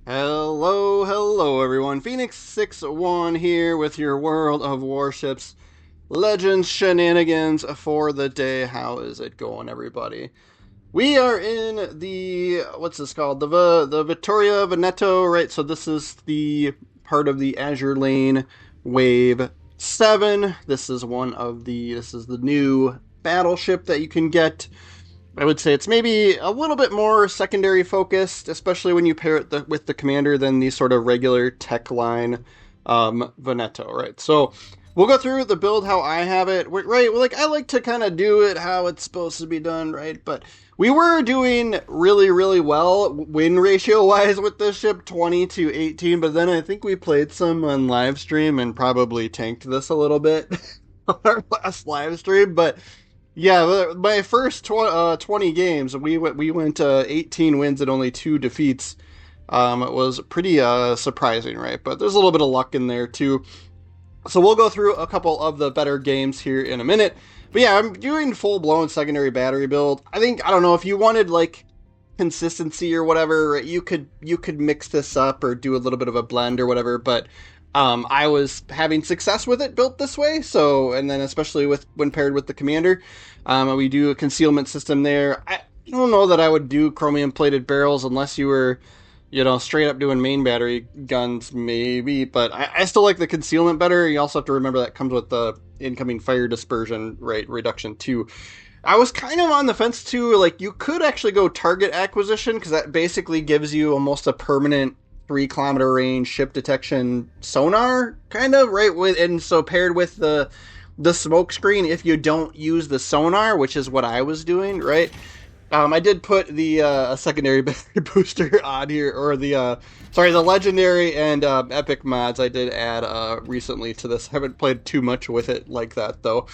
Hello everyone. Phoenix61 here with your World of Warships Legends shenanigans for the day. How is it going, everybody? We are in the, what's this called? The Vittorio Veneto, right? So this is the part of the Azur Lane Wave 7. This is the new battleship that you can get. I would say it's maybe a little bit more secondary focused, especially when you pair it with the commander than the sort of regular tech line Veneto, right? So we'll go through the build how I have it, right? Like I like to kind of do it how it's supposed to be done, right? But we were doing really well win ratio wise with this ship, 20-18. But then I think we played some on live stream and probably tanked this a little bit on our last live stream, but. Yeah, my first 20 games, we went 18 wins and only 2 defeats. It was pretty surprising, right? But there's a little bit of luck in there too. So we'll go through a couple of the better games here in a minute. But yeah, I'm doing full-blown secondary battery build. I don't know, if you wanted like consistency or whatever, you could mix this up or do a little bit of a blend or whatever, but I was having success with it built this way, so, and then especially when paired with the commander. We do a concealment system there. I don't know that I would do chromium plated barrels unless you were, straight up doing main battery guns, maybe, but I still like the concealment better. You also have to remember that comes with the incoming fire dispersion rate reduction too. I was kind of on the fence too, like you could actually go target acquisition, because that basically gives you almost a permanent 3-kilometer range ship detection sonar, kind of, right? And so paired with the smoke screen, if you don't use the sonar, which is what I was doing, right? I did put the secondary battery booster on here, or the legendary and epic mods I did add recently to this. I haven't played too much with it like that though.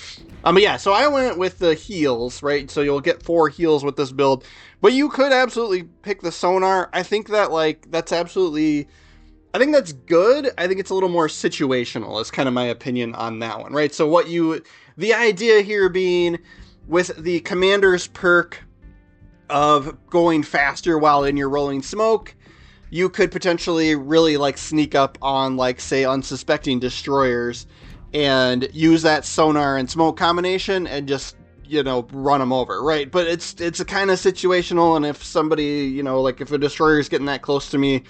But yeah, so I went with the heals, right? So you'll get 4 heals with this build, but you could absolutely pick the sonar. I think that I think that's good. I think it's a little more situational, is kind of my opinion on that one, right? So the idea here being with the commander's perk of going faster while in your rolling smoke, you could potentially really like sneak up on, like, say, unsuspecting destroyers and use that sonar and smoke combination and just, run them over, right? But it's a kind of situational, and if somebody, like if a destroyer is getting that close to me,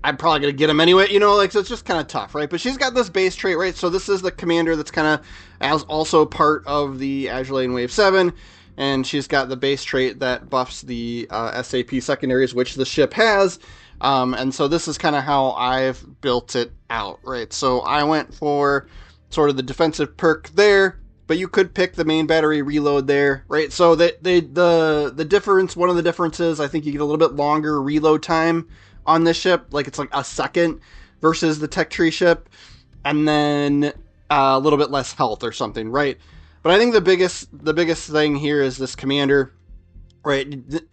I'm probably going to get him anyway, so it's just kind of tough, right? But she's got this base trait, right? So this is the commander that's kind of as also part of the Azur Lane Wave 7, and she's got the base trait that buffs the SAP secondaries, which the ship has, and so this is kind of how I've built it out, right? So I went for sort of the defensive perk there, but you could pick the main battery reload there, right? So the difference, one of the differences, I think you get a little bit longer reload time on this ship, like it's like a second versus the tech tree ship, and then a little bit less health or something, right? But I think the biggest thing here is this commander, right?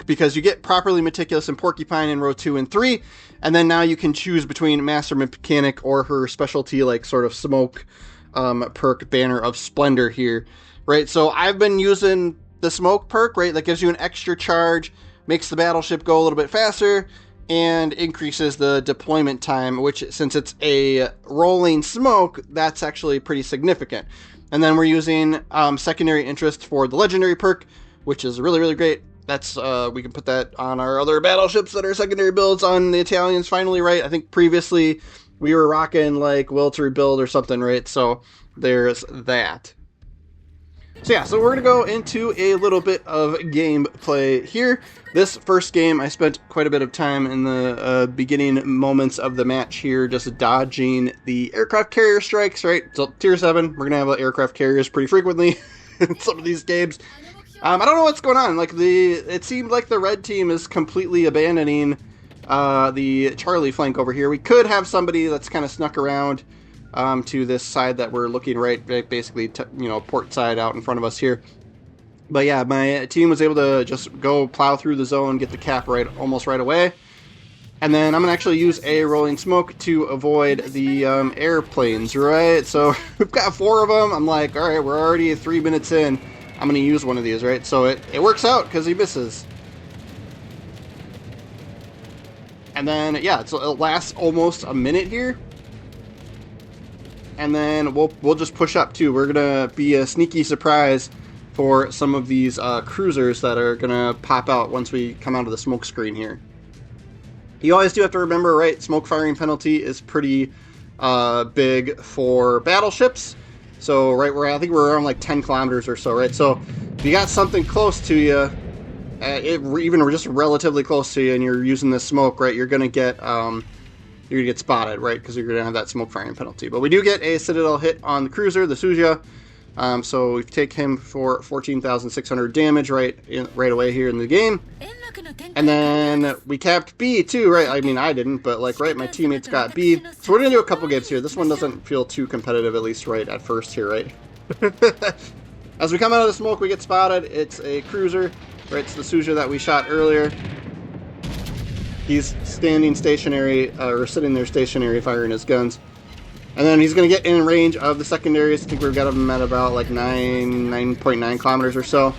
Because you get properly meticulous and porcupine in row 2 and 3, and then now you can choose between master mechanic or her specialty, like sort of smoke perk, banner of splendor here, right? So I've been using the smoke perk, right? That gives you an extra charge, makes the battleship go a little bit faster, and increases the deployment time, which, since it's a rolling smoke, that's actually pretty significant. And then we're using secondary interest for the legendary perk, which is really great. That's we can put that on our other battleships that are secondary builds on the Italians finally, right? I think previously we were rocking like will to rebuild or something, right? So there's that. So yeah, so we're going to go into a little bit of gameplay here. This first game, I spent quite a bit of time in the beginning moments of the match here, just dodging the aircraft carrier strikes, right? So tier 7, we're going to have aircraft carriers pretty frequently in some of these games. I don't know what's going on. Like it seemed like the red team is completely abandoning the Charlie flank over here. We could have somebody that's kind of snuck around to this side that we're looking right, basically, port side out in front of us here. But yeah, my team was able to just go plow through the zone, get the cap right almost right away. And then I'm going to actually use a rolling smoke to avoid the airplanes, right? So we've got 4 of them. I'm like, all right, we're already 3 minutes in. I'm going to use one of these, right? So it works out because he misses. And then, yeah, it lasts almost a minute here. And then we'll just push up too. We're gonna be a sneaky surprise for some of these cruisers that are gonna pop out once we come out of the smoke screen here. You always do have to remember, right? Smoke firing penalty is pretty big for battleships. So right where I think we're around like 10 kilometers or so, right? So if you got something close to you, even just relatively close to you, and you're using this smoke, right? You're gonna get spotted, right? Because you're gonna have that smoke firing penalty. But we do get a Citadel hit on the cruiser, the Suja. So we take him for 14,600 damage right away here in the game. And then we capped B too, right? I mean, I didn't, but like, right, my teammates got B. So we're gonna do a couple games here. This one doesn't feel too competitive, at least right at first here, right? As we come out of the smoke, we get spotted. It's a cruiser, right? It's the Suja that we shot earlier. He's standing stationary, or sitting there stationary, firing his guns. And then he's going to get in range of the secondaries. I think we've got him at about like 9.9 kilometers or so.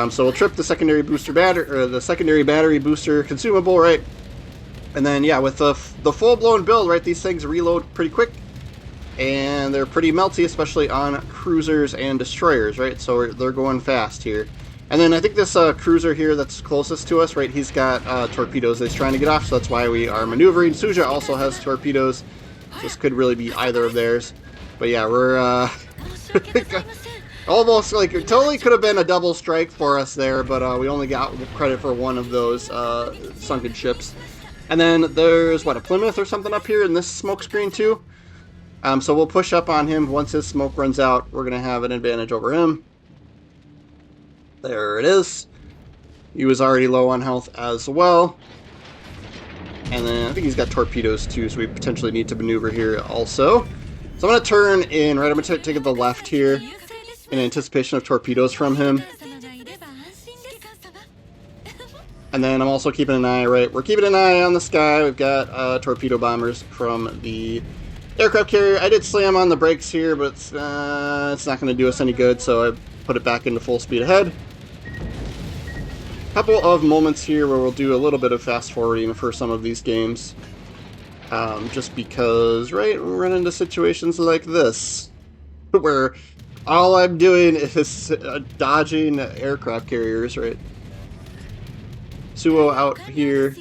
So we'll trip the secondary booster the secondary battery booster consumable, right? And then, yeah, with the full-blown build, right, these things reload pretty quick. And they're pretty melty, especially on cruisers and destroyers, right? So they're going fast here. And then I think this cruiser here that's closest to us, right, he's got torpedoes that he's trying to get off, so that's why we are maneuvering. Suja also has torpedoes. This could really be either of theirs. But yeah, we're almost like it totally could have been a double strike for us there, but we only got credit for one of those sunken ships. And then there's, what, a Plymouth or something up here in this smoke screen too? So we'll push up on him. Once his smoke runs out, we're going to have an advantage over him. There it is. He was already low on health as well. And then I think he's got torpedoes too, so we potentially need to maneuver here also. So I'm going to turn in, right, I'm going to take the left here in anticipation of torpedoes from him. And then I'm also keeping an eye, right, we're keeping an eye on the sky. We've got torpedo bombers from the aircraft carrier. I did slam on the brakes here, but it's not going to do us any good, so I put it back into full speed ahead. Couple of moments here where we'll do a little bit of fast forwarding for some of these games, just because, right, we run into situations like this where all I'm doing is dodging aircraft carriers, right? Suo out here.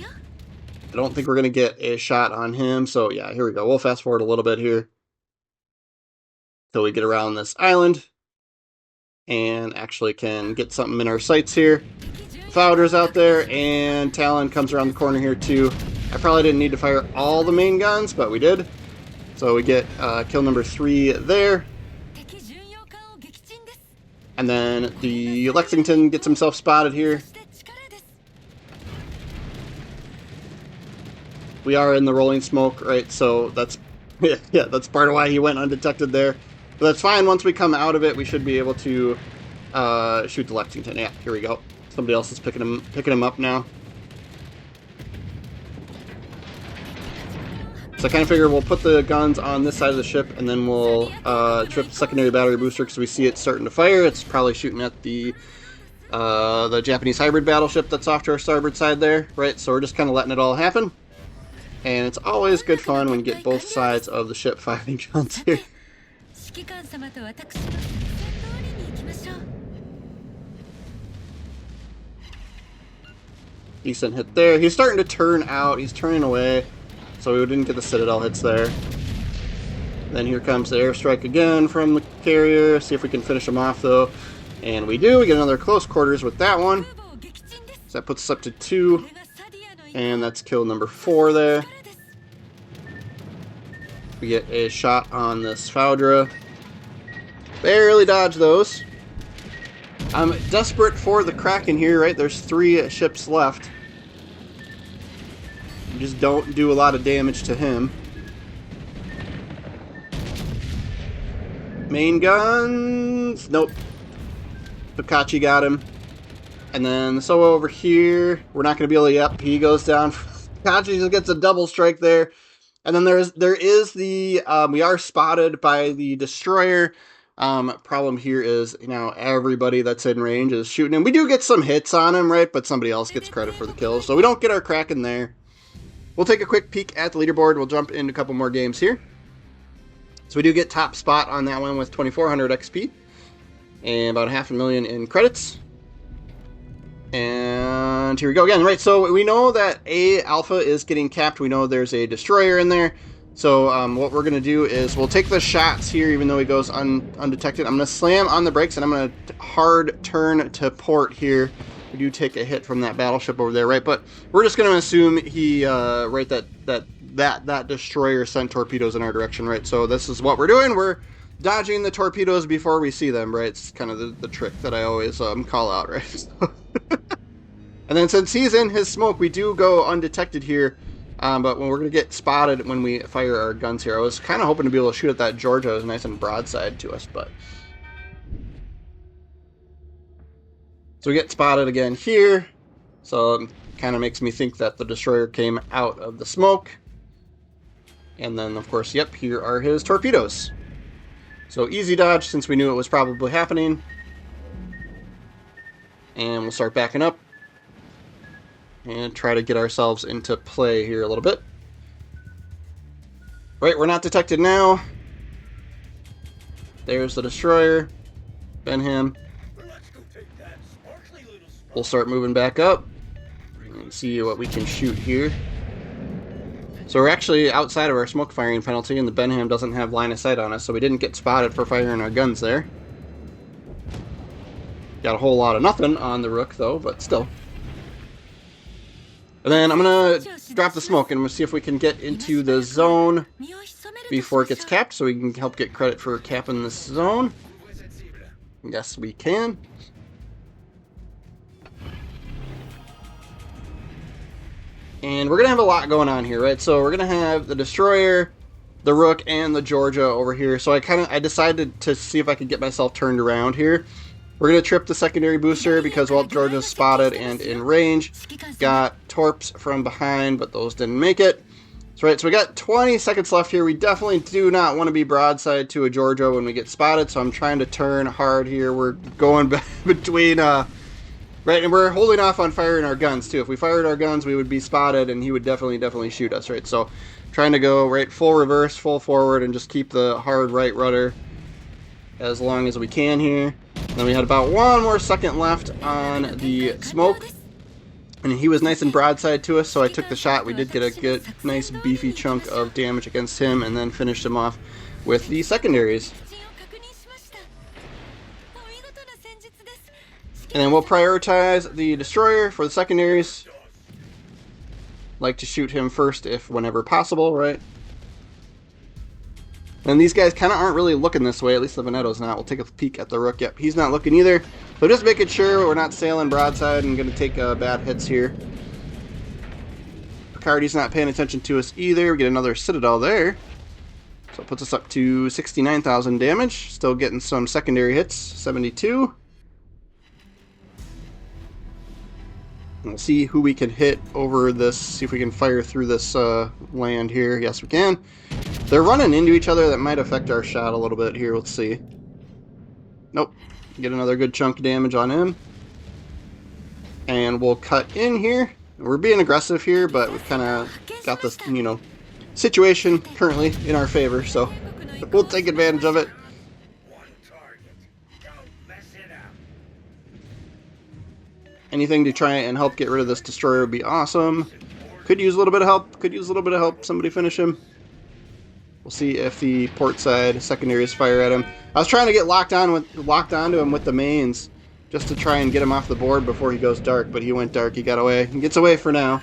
I don't think we're gonna get a shot on him, so yeah, here we go. We'll fast forward a little bit here till we get around this island and actually can get something in our sights here. Fowder's out there, and Talon comes around the corner here too. I probably didn't need to fire all the main guns, but we did. So we get kill number 3 there. And then the Lexington gets himself spotted here. We are in the rolling smoke, right? So that's yeah, that's part of why he went undetected there. But that's fine. Once we come out of it, we should be able to shoot the Lexington. Yeah, here we go. Somebody else is picking him up now. So I kind of figure we'll put the guns on this side of the ship, and then we'll trip the secondary battery booster because we see it starting to fire. It's probably shooting at the Japanese hybrid battleship that's off to our starboard side there, right? So we're just kind of letting it all happen. And it's always good fun when you get both sides of the ship firing guns here. Decent hit there. He's starting to turn out. He's turning away. So we didn't get the Citadel hits there. Then here comes the airstrike again from the carrier. See if we can finish him off though. And we do. We get another close quarters with that one. So that puts us up to 2. And that's kill number 4 there. We get a shot on this Foudra. Barely dodge those. I'm desperate for the Kraken here, right? There's 3 ships left. You just don't do a lot of damage to him. Main guns. Nope. Pikachi got him. And then Soa over here. We're not going to be able to... Yep, he goes down. Pikachi just gets a double strike there. And then there is the... we are spotted by the destroyer. Problem here is, you know, everybody that's in range is shooting him. We do get some hits on him, right? But somebody else gets credit for the kills. So we don't get our Kraken there. we'll take a quick peek at the leaderboard. We'll jump into a couple more games here. So we do get top spot on that one with 2,400 XP and about 500,000 in credits. And here we go again. Right, so we know that A Alpha is getting capped. We know there's a destroyer in there. So what we're going to do is we'll take the shots here, even though he goes undetected. I'm going to slam on the brakes, and I'm going to hard turn to port here. We do take a hit from that battleship over there, right? But we're just going to assume he, right, that destroyer sent torpedoes in our direction, right? So this is what we're doing. We're dodging the torpedoes before we see them, right? It's kind of the trick that I always call out, right? So and then since he's in his smoke, we do go undetected here. But when we're going to get spotted when we fire our guns here, I was kind of hoping to be able to shoot at that Georgia. It was nice and broadside to us, but... So we get spotted again here. So it kind of makes me think that the destroyer came out of the smoke. And then, of course, yep, here are his torpedoes. So easy dodge since we knew it was probably happening. And we'll start backing up. And try to get ourselves into play here a little bit. Right, we're not detected now. There's the destroyer. Benham. We'll start moving back up. And see what we can shoot here. So we're actually outside of our smoke firing penalty, and the Benham doesn't have line of sight on us, so we didn't get spotted for firing our guns there. Got a whole lot of nothing on the Rook, though, but still. And then I'm going to drop the smoke, and we'll see if we can get into the zone before it gets capped, so we can help get credit for capping this zone. Yes, we can. And we're going to have a lot going on here, right? So we're going to have the destroyer, the Rook, and the Georgia over here. So I decided to see if I could get myself turned around here. We're going to trip the secondary booster because, well, Georgia's spotted and in range. Got torps from behind, but those didn't make it. That's right, so we got 20 seconds left here. We definitely do not want to be broadside to a Georgia when we get spotted, so I'm trying to turn hard here. We're going between, right, and we're holding off on firing our guns, too. If we fired our guns, we would be spotted, and he would definitely shoot us, right? So trying to go, right, full reverse, full forward, and just keep the hard right rudder as long as we can here. Then we had about 1 more second left on the smoke, and he was nice and broadside to us, so I took the shot. We did get a good, nice beefy chunk of damage against him, and then finished him off with the secondaries. And then we'll prioritize the destroyer for the secondaries. Like to shoot him first if whenever possible, right? And these guys kind of aren't really looking this way, at least the Veneto's not. We'll take a peek at the Rook. Yep, he's not looking either. So just making sure we're not sailing broadside and going to take bad hits here. Picardi's not paying attention to us either. We get another Citadel there. So it puts us up to 69,000 damage. Still getting some secondary hits, 72. And we'll see who we can hit over this, see if we can fire through this land here. Yes, we can. They're running into each other. That might affect our shot a little bit here. Let's see. Nope. Get another good chunk of damage on him. And we'll cut in here. We're being aggressive here, but we've kind of got this, you know, situation currently in our favor, so we'll take advantage of it. Anything to try and help get rid of this destroyer would be awesome. Could use a little bit of help. Could use a little bit of help. Somebody finish him. We'll see if the port side secondaries fire at him. I was trying to get locked onto him with the mains just to try and get him off the board before he goes dark, but he went dark. He got away. He gets away for now.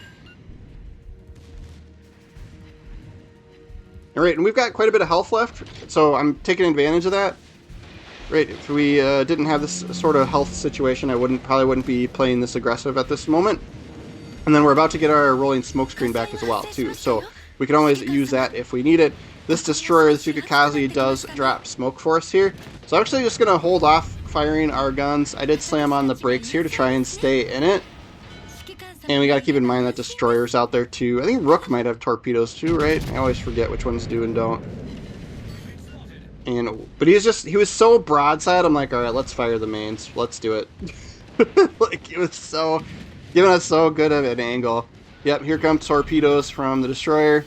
Alright, and we've got quite a bit of health left, so I'm taking advantage of that. Right, if we didn't have this sort of health situation, I probably wouldn't be playing this aggressive at this moment. And then we're about to get our rolling smoke screen back as well, too, so we can always use that if we need it. This destroyer, the Tsukikaze, does drop smoke for us here. So I'm actually just going to hold off firing our guns. I did slam on the brakes here to try and stay in it. And we got to keep in mind that destroyer's out there too. I think Rook might have torpedoes too, right? I always forget which ones do and don't. But he was so broadside, I'm like, alright, let's fire the mains. Let's do it. Like, it was so, giving us so good of an angle. Yep, here come torpedoes from the destroyer.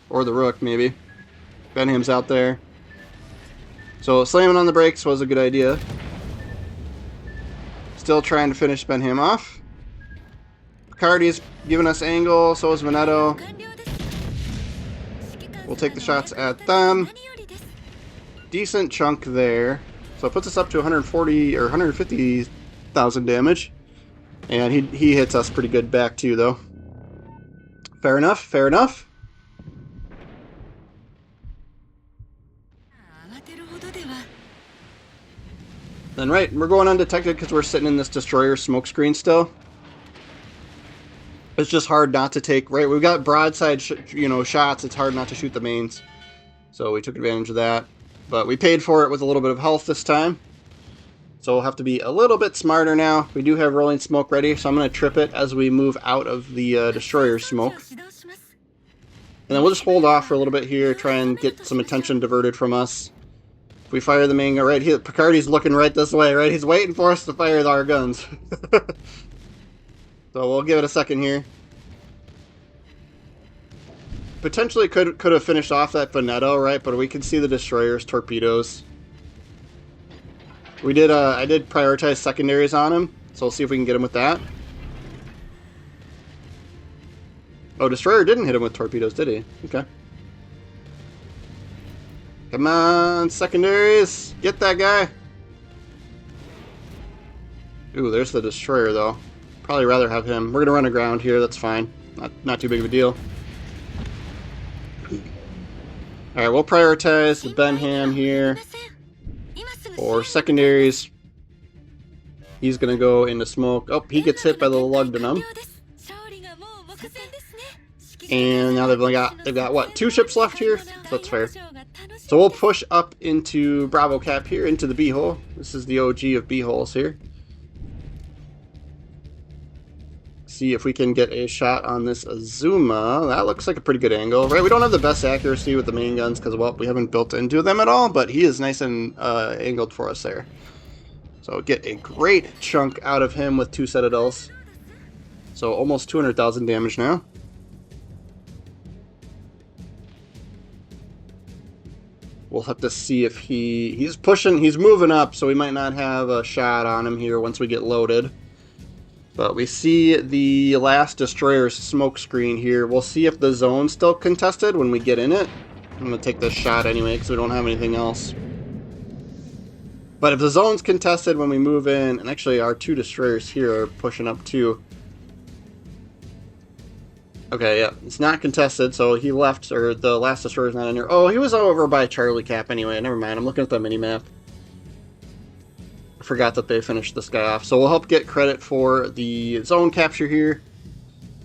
Or the Rook, maybe. Benham's out there. So slamming on the brakes was a good idea. Still trying to finish Benham off. Picardi's giving us angle, so is Veneto. We'll take the shots at them. Decent chunk there. So it puts us up to 140 or 150,000 damage. And he hits us pretty good back too, though. Fair enough, fair enough. Then right, we're going undetected because we're sitting in this destroyer smokescreen still. It's just hard not to take, right, we've got broadside shots, it's hard not to shoot the mains. So we took advantage of that. But we paid for it with a little bit of health this time. So we'll have to be a little bit smarter now. We do have rolling smoke ready, so I'm going to trip it as we move out of the destroyer smoke. And then we'll just hold off for a little bit here, try and get some attention diverted from us. If we fire the main gun right here, Picardi's looking right this way, right? He's waiting for us to fire our guns. So we'll give it a second here. Potentially could have finished off that Veneto, right? But we can see the destroyer's torpedoes. We did. I did prioritize secondaries on him, so we'll see if we can get him with that. Oh, destroyer didn't hit him with torpedoes, did he? Okay. Come on, secondaries, get that guy. Ooh, there's the destroyer though. Probably rather have him. We're gonna run aground here. That's fine. Not too big of a deal. All right, we'll prioritize the Benham here. For secondaries, he's going to go into smoke. Oh, he gets hit by the Lugdunum. And now they've got what, 2 ships left here? So that's fair. So we'll push up into Bravo Cap here, into the B-hole. This is the OG of B-holes here. See if we can get a shot on this Azuma. That looks like a pretty good angle, right? We don't have the best accuracy with the main guns because, well, we haven't built into them at all, but he is nice and angled for us there. So get a great chunk out of him with 2 Citadels. So almost 200,000 damage now. We'll have to see if he's pushing, he's moving up, so we might not have a shot on him here once we get loaded. But we see the last destroyer's smoke screen here. We'll see if the zone's still contested when we get in it. I'm going to take this shot anyway because we don't have anything else. But if the zone's contested when we move in, and actually our 2 destroyers here are pushing up too. Okay, yeah, it's not contested, so he left, or the last destroyer's not in here. Oh, he was over by Charlie Cap anyway. Never mind, I'm looking at the mini-map. Forgot that they finished this guy off. So we'll help get credit for the zone capture here.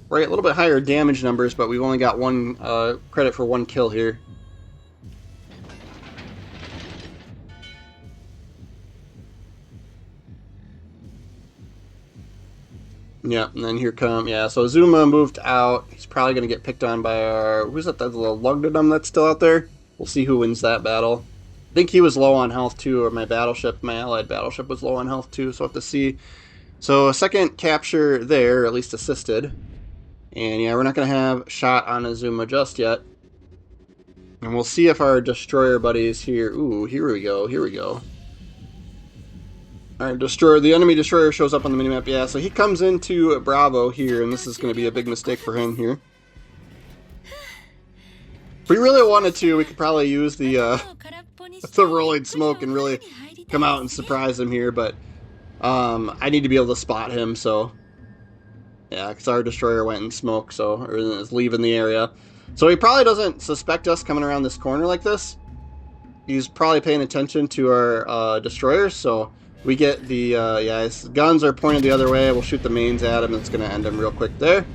Right, a little bit higher damage numbers, but we've only got 1 credit for 1 kill here. Yeah, and then here come, yeah, so Zuma moved out. He's probably going to get picked on by our, who's that, the little Lugdunum that's still out there? We'll see who wins that battle. I think he was low on health too, or my allied battleship was low on health too, so we'll have to see. So a second capture there, at least assisted. And yeah, we're not going to have shot on Azuma just yet. And we'll see if our destroyer buddies here, ooh, here we go. Alright, the enemy destroyer shows up on the minimap, yeah, so he comes into Bravo here, and this is going to be a big mistake for him here. If we really wanted to, we could probably use the rolling smoke and really come out and surprise him here, but I need to be able to spot him, so yeah, because our destroyer went in smoke, or is leaving the area. So he probably doesn't suspect us coming around this corner like this. He's probably paying attention to our destroyers, so we get the, yeah, his guns are pointed the other way. We'll shoot the mains at him, and it's going to end him real quick there.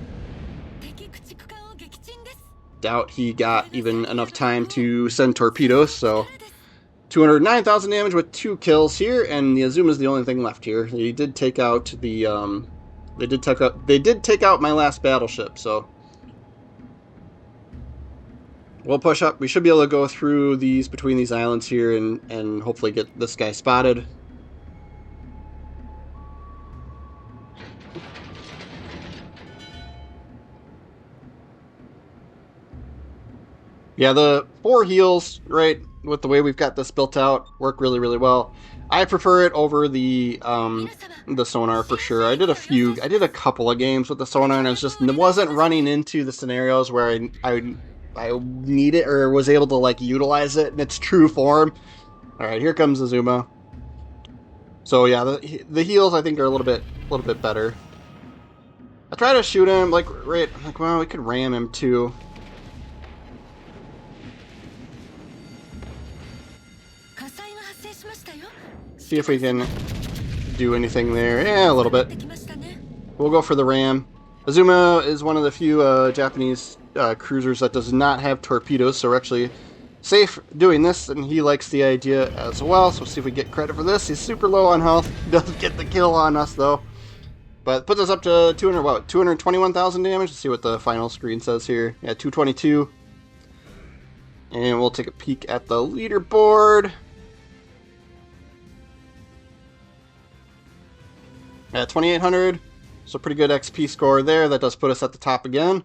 Doubt he got even enough time to send torpedoes, so 209,000 damage with 2 kills here, and the Azuma's the only thing left here. He did take out the they did take out my last battleship, so we'll push up. We should be able to go through between these islands here and hopefully get this guy spotted. Yeah, the 4 heals, right, with the way we've got this built out, work really, really well. I prefer it over the sonar for sure. I did a couple of games with the sonar, and it wasn't running into the scenarios where I need it or was able to like utilize it in its true form. All right, here comes Azuma. So yeah, the heals I think are a little bit better. I try to shoot him like right. I'm like, well, we could ram him too. See if we can do anything there. Yeah, a little bit. We'll go for the ram. Azuma is one of the few Japanese cruisers that does not have torpedoes, so we're actually safe doing this, and he likes the idea as well, so we'll see if we get credit for this. He's super low on health. He doesn't get the kill on us, though. But puts us up to 221,000 damage. Let's see what the final screen says here. Yeah, 222. And we'll take a peek at the leaderboard. At 2,800, so pretty good XP score there. That does put us at the top again.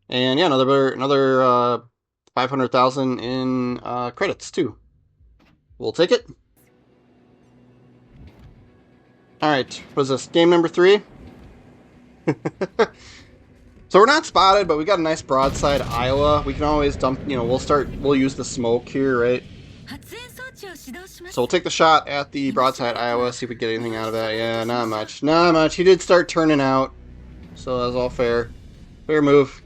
And yeah, another 500,000 in credits too. We'll take it. All right, what is this? Game number 3. So we're not spotted, but we got a nice broadside Iowa. We can always dump. We'll use the smoke here, right? So we'll take the shot at the broadside Iowa, see if we get anything out of that. Yeah, not much. Not much. He did start turning out, so that was all fair. Fair move.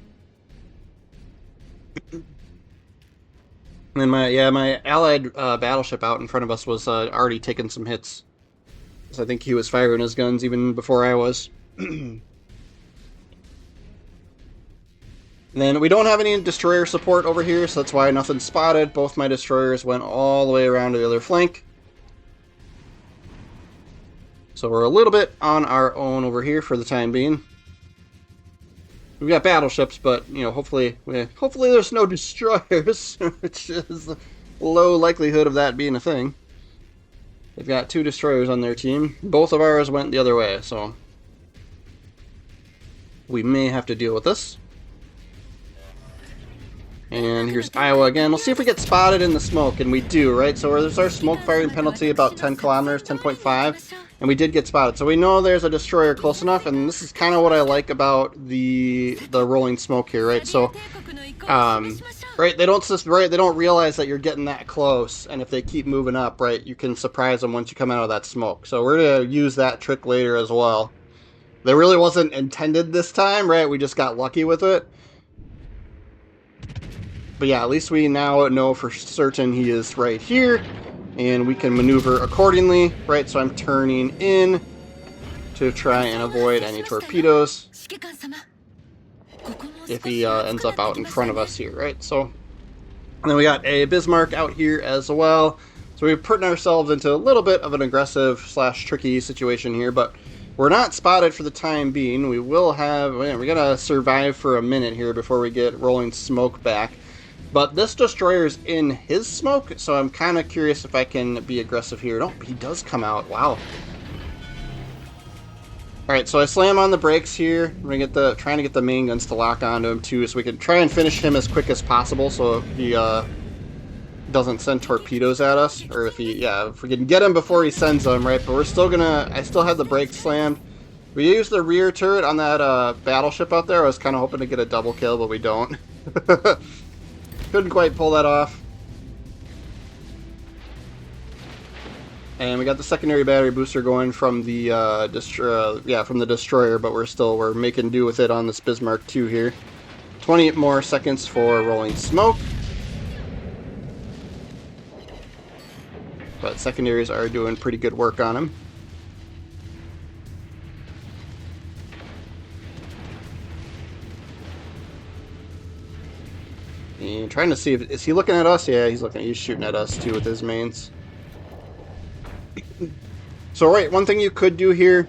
And my allied battleship out in front of us was already taking some hits. So I think he was firing his guns even before I was. And then we don't have any destroyer support over here, so that's why nothing's spotted. Both my destroyers went all the way around to the other flank. So we're a little bit on our own over here for the time being. We've got battleships, but hopefully there's no destroyers, which is a low likelihood of that being a thing. They've got 2 destroyers on their team. Both of ours went the other way, so we may have to deal with this. And here's Iowa again. We'll see if we get spotted in the smoke, and we do, right? So there's our smoke firing penalty, about 10 kilometers, 10.5, and we did get spotted. So we know there's a destroyer close enough, and this is kind of what I like about the rolling smoke here, right? So, right, they don't realize that you're getting that close, and if they keep moving up, right, you can surprise them once you come out of that smoke. So we're gonna use that trick later as well. That really wasn't intended this time, right? We just got lucky with it. But yeah, at least we now know for certain he is right here, and we can maneuver accordingly, right? So I'm turning in to try and avoid any torpedoes if he ends up out in front of us here, right? So, and then we got a Bismarck out here as well. So we're putting ourselves into a little bit of an aggressive / tricky situation here, but we're not spotted for the time being. We will have, we gotta survive for a minute here before we get rolling smoke back. But this destroyer's in his smoke, so I'm kind of curious if I can be aggressive here. No, he does come out. Wow. Alright, so I slam on the brakes here. We're gonna trying to get the main guns to lock onto him too, so we can try and finish him as quick as possible so he doesn't send torpedoes at us. Or if we can get him before he sends them, right? But we're still I still have the brakes slammed. We used the rear turret on that battleship out there. I was kind of hoping to get a double kill, but we don't. Couldn't quite pull that off. And we got the secondary battery booster going from the destroyer, but we're making do with it on this Bismarck II here. 28 more seconds for rolling smoke. But secondaries are doing pretty good work on him. And trying to see is he looking at us? Yeah, he's shooting at us too with his mains. So right, one thing you could do here,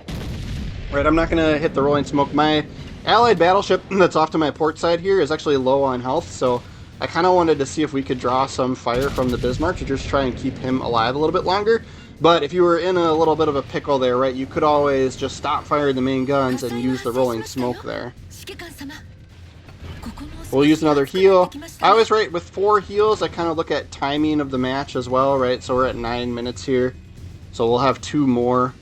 right, I'm not gonna hit the rolling smoke. My allied battleship that's off to my port side here is actually low on health, so I kind of wanted to see if we could draw some fire from the Bismarck to just try and keep him alive a little bit longer. But if you were in a little bit of a pickle there, right, you could always just stop firing the main guns and use the rolling smoke there. We'll use another heal. I always rate with 4 heals, I kind of look at timing of the match as well, right? So we're at 9 minutes here. So we'll have 2 more.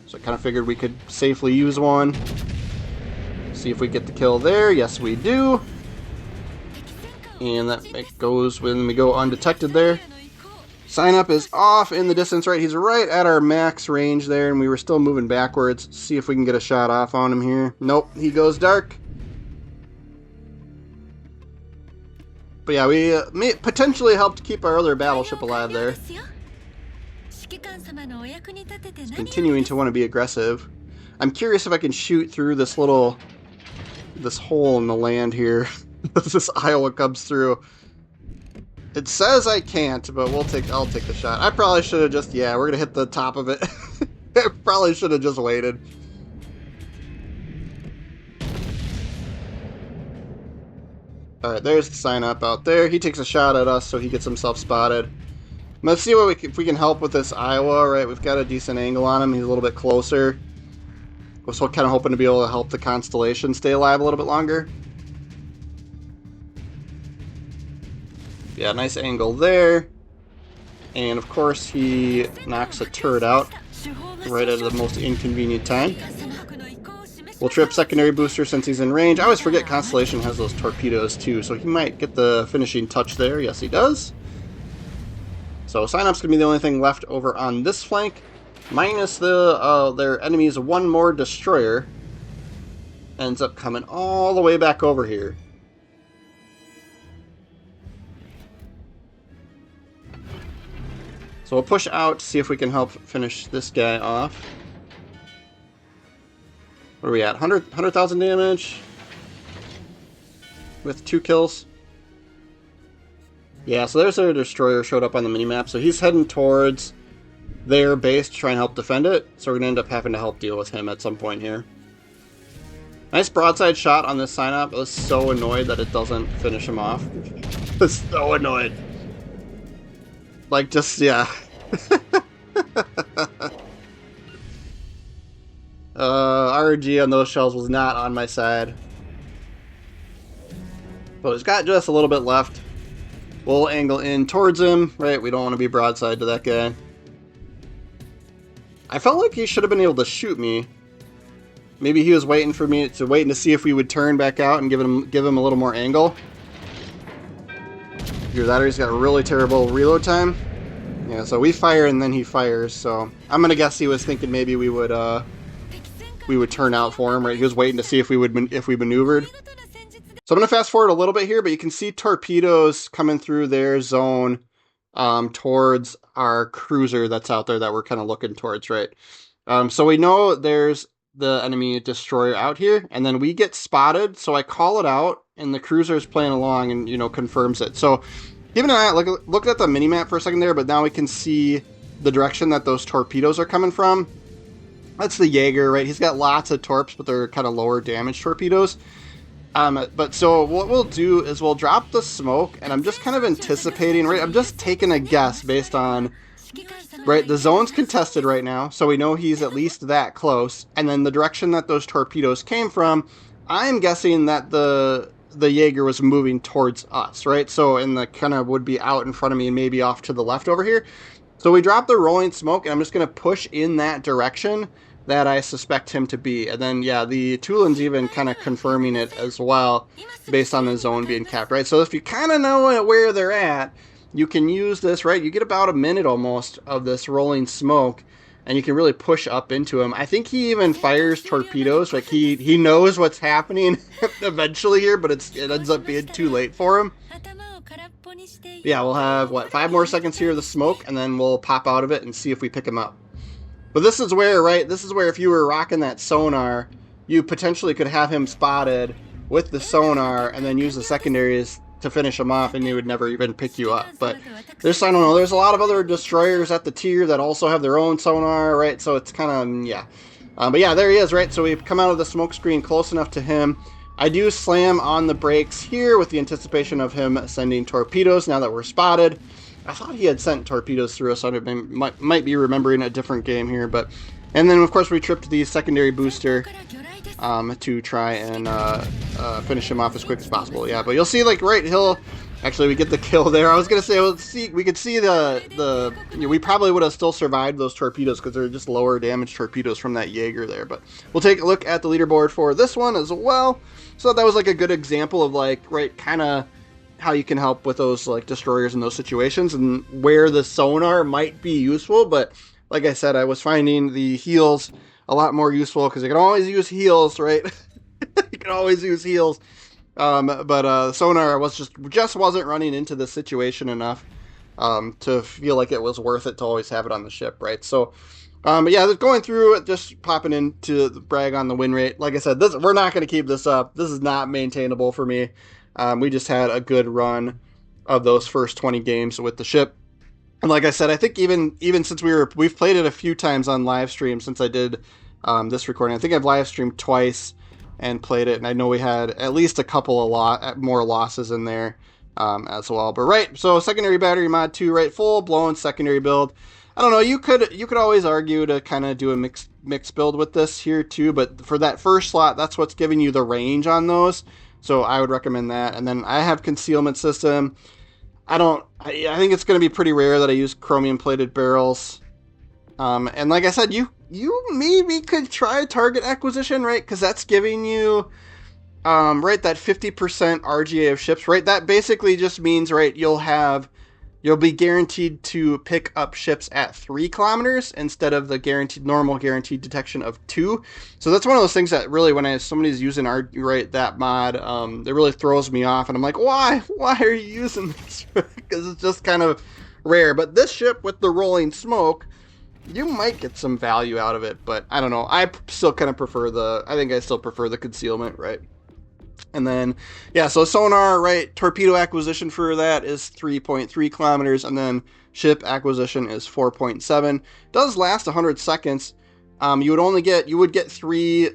So I kind of figured we could safely use one. See if we get the kill there. Yes, we do. And that goes when we go undetected there. Sign up is off in the distance, right? He's right at our max range there, and we were still moving backwards. See if we can get a shot off on him here. Nope, he goes dark. But yeah, we may potentially helped keep our other battleship alive there. He's continuing to want to be aggressive. I'm curious if I can shoot through this hole in the land here. As this Iowa comes through. It says I can't, but I'll take the shot. I probably should have just, yeah, we're gonna hit the top of it. I probably should have just waited. Alright, there's the sign up out there. He takes a shot at us, so he gets himself spotted. Let's see if we can help with this Iowa, right? We've got a decent angle on him. He's a little bit closer. We're still kind of hoping to be able to help the Constellation stay alive a little bit longer. Yeah, nice angle there. And of course he knocks a turret out right at the most inconvenient time. We'll trip secondary booster since he's in range. I always forget Constellation has those torpedoes too, so he might get the finishing touch there. Yes, he does. So sign-up's gonna be the only thing left over on this flank, minus their enemy's one more destroyer. Ends up coming all the way back over here. So we'll push out to see if we can help finish this guy off. What are we at? 100,000 damage? With 2 kills? Yeah, so there's their destroyer showed up on the minimap. So he's heading towards their base to try and help defend it. So we're going to end up having to help deal with him at some point here. Nice broadside shot on this sign-up. I was so annoyed that it doesn't finish him off. I was so annoyed. Like, just, yeah. RG on those shells was not on my side. But it's got just a little bit left. We'll angle in towards him, right? We don't want to be broadside to that guy. I felt like he should have been able to shoot me. Maybe he was waiting for me waiting to see if we would turn back out and give him a little more angle. Either that or he's got a really terrible reload time. Yeah, so we fire and then he fires, so I'm gonna guess he was thinking maybe we would turn out for him, right? He was waiting to see if we maneuvered. So I'm gonna fast forward a little bit here, but you can see torpedoes coming through their zone towards our cruiser that's out there that we're kind of looking towards, right? So we know there's the enemy destroyer out here, and then we get spotted, so I call it out, and the cruiser is playing along and, you know, confirms it. So keeping an eye out, look at the minimap for a second there, but now we can see the direction that those torpedoes are coming from. That's the Jaeger, right? He's got lots of torps, but they're kind of lower damage torpedoes. But so what we'll do is we'll drop the smoke, and I'm just kind of anticipating, right? I'm just taking a guess based on, right, the zone's contested right now, so we know he's at least that close, and then the direction that those torpedoes came from, I'm guessing that the Jaeger was moving towards us, right? So, and the kind of would be out in front of me and maybe off to the left over here. So we drop the rolling smoke, and I'm just going to push in that direction that I suspect him to be. And then, yeah, the Tulin's even kind of confirming it as well based on the zone being capped, right? So if you kind of know where they're at, you can use this, right? You get about a minute almost of this rolling smoke, and you can really push up into him. I think he even fires torpedoes. Like, he knows what's happening eventually here, but it ends up being too late for him. Yeah, we'll have, 5 more seconds here of the smoke, and then we'll pop out of it and see if we pick him up. But this is where, right, this is where if you were rocking that sonar, you potentially could have him spotted with the sonar and then use the secondaries to finish him off, and he would never even pick you up. But there's, I don't know, there's a lot of other destroyers at the tier that also have their own sonar, right? So it's kind of, yeah. But yeah, there he is, right? So we've come out of the smoke screen close enough to him. I do slam on the brakes here with the anticipation of him sending torpedoes now that we're spotted. I thought he had sent torpedoes through us, so I might be remembering a different game here, but And then, of course, we tripped the secondary booster to try and finish him off as quick as possible. Yeah, but you'll see, like, right, actually, we get the kill there. I was gonna say, we could see we probably would have still survived those torpedoes because they're just lower damage torpedoes from that Jaeger there. But we'll take a look at the leaderboard for this one as well. So that was like a good example of, like, right, kind of how you can help with those, like, destroyers in those situations and where the sonar might be useful. But like I said, I was finding the heals a lot more useful because you can always use heals, right? You can always use heals. But sonar just wasn't running into the situation enough to feel like it was worth it to always have it on the ship, right? So, but yeah, going through it, just popping in to brag on the win rate. Like I said, we're not going to keep this up. This is not maintainable for me. We just had a good run of those first 20 games with the ship. And like I said, I think even since we've played it a few times on live stream since I did this recording. I think I've live streamed twice and played it, and I know we had at least a couple more losses in there as well. But right, so secondary battery mod 2, right, full blown secondary build. I don't know, you could always argue to kind of do a mixed build with this here too, but for that first slot, that's what's giving you the range on those. So I would recommend that. And then I have concealment system. I think it's going to be pretty rare that I use chromium plated barrels. And like I said, you maybe could try target acquisition, right? Because that's giving you, right, that 50% RGA of ships, right? That basically just means, right, you'll be guaranteed to pick up ships at 3 kilometers instead of the normal guaranteed detection of 2. So that's one of those things that really, when somebody's using that mod, it really throws me off, and I'm like, why are you using this? Because it's just kind of rare. But this ship with the rolling smoke, you might get some value out of it, but I don't know. I still kind of prefer the concealment, right? And then, yeah, so sonar, right, torpedo acquisition for that is 3.3 kilometers, and then ship acquisition is 4.7. Does last 100 seconds. You would get 3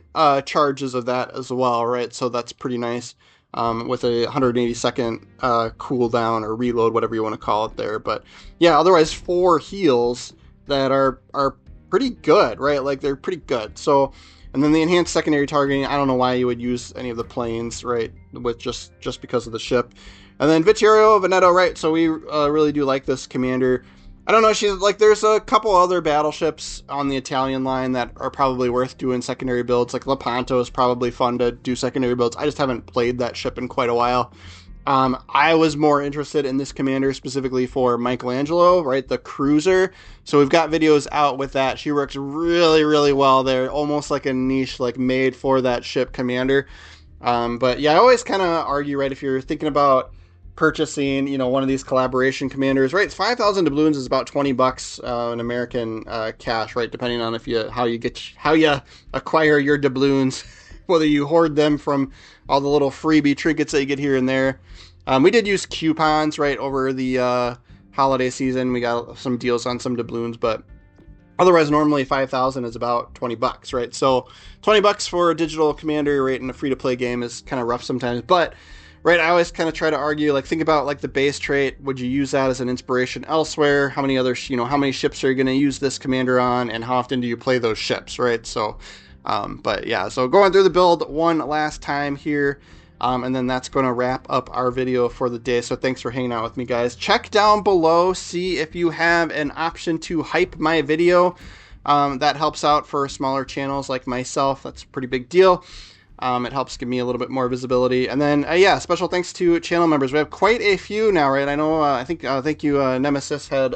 charges of that as well, right? So that's pretty nice, with a 180 second cooldown or reload, whatever you want to call it there. But yeah, otherwise 4 heals that are pretty good, right? Like, they're pretty good. So, and then the enhanced secondary targeting, I don't know why you would use any of the planes, right, with just because of the ship. And then Vittorio Veneta, right, so we really do like this commander. I don't know, there's a couple other battleships on the Italian line that are probably worth doing secondary builds. Like Lepanto is probably fun to do secondary builds. I just haven't played that ship in quite a while. I was more interested in this commander specifically for Michelangelo, right, the cruiser. So we've got videos out with that. She works really, really well there, almost like a niche, like made for that ship commander. But yeah, I always kind of argue, right, if you're thinking about purchasing, one of these collaboration commanders, right, it's 5,000 doubloons is about $20 in American cash, right, depending on how you acquire your doubloons, whether you hoard them from all the little freebie trinkets that you get here and there. We did use coupons, right, over the holiday season. We got some deals on some doubloons, but otherwise, normally 5,000 is about $20, right? So $20 for a digital commander, right, in a free-to-play game is kind of rough sometimes. But, right, I always kind of try to argue, like, think about, like, the base trait. Would you use that as an inspiration elsewhere? How many how many ships are you going to use this commander on, and how often do you play those ships, right? So, but yeah, so going through the build one last time here. And then that's going to wrap up our video for the day. So thanks for hanging out with me, guys. Check down below, see if you have an option to hype my video. That helps out for smaller channels like myself. That's a pretty big deal. It helps give me a little bit more visibility. And then, yeah, special thanks to channel members. We have quite a few now, right? I know, thank you, Nemesis had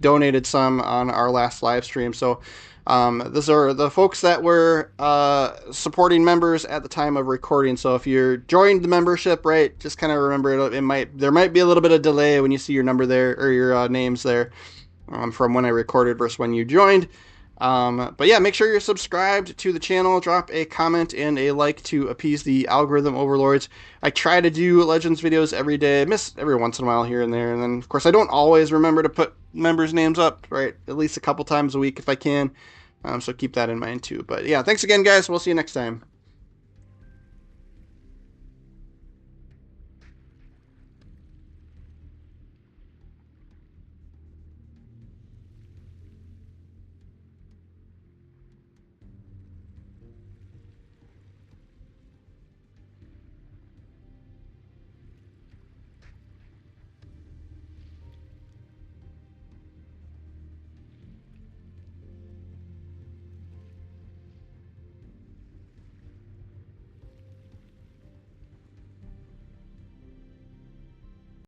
donated some on our last live stream. So these are the folks that were supporting members at the time of recording. So if you're joined the membership, right, just kind of remember there might be a little bit of delay when you see your number there or your names there from when I recorded versus when you joined. But yeah, make sure you're subscribed to the channel. Drop a comment and a like to appease the algorithm overlords. I try to do Legends videos every day. I miss every once in a while here and there. And then, of course, I don't always remember to put members' names up, right? At least a couple times a week if I can. So keep that in mind too. But yeah, thanks again, guys. We'll see you next time.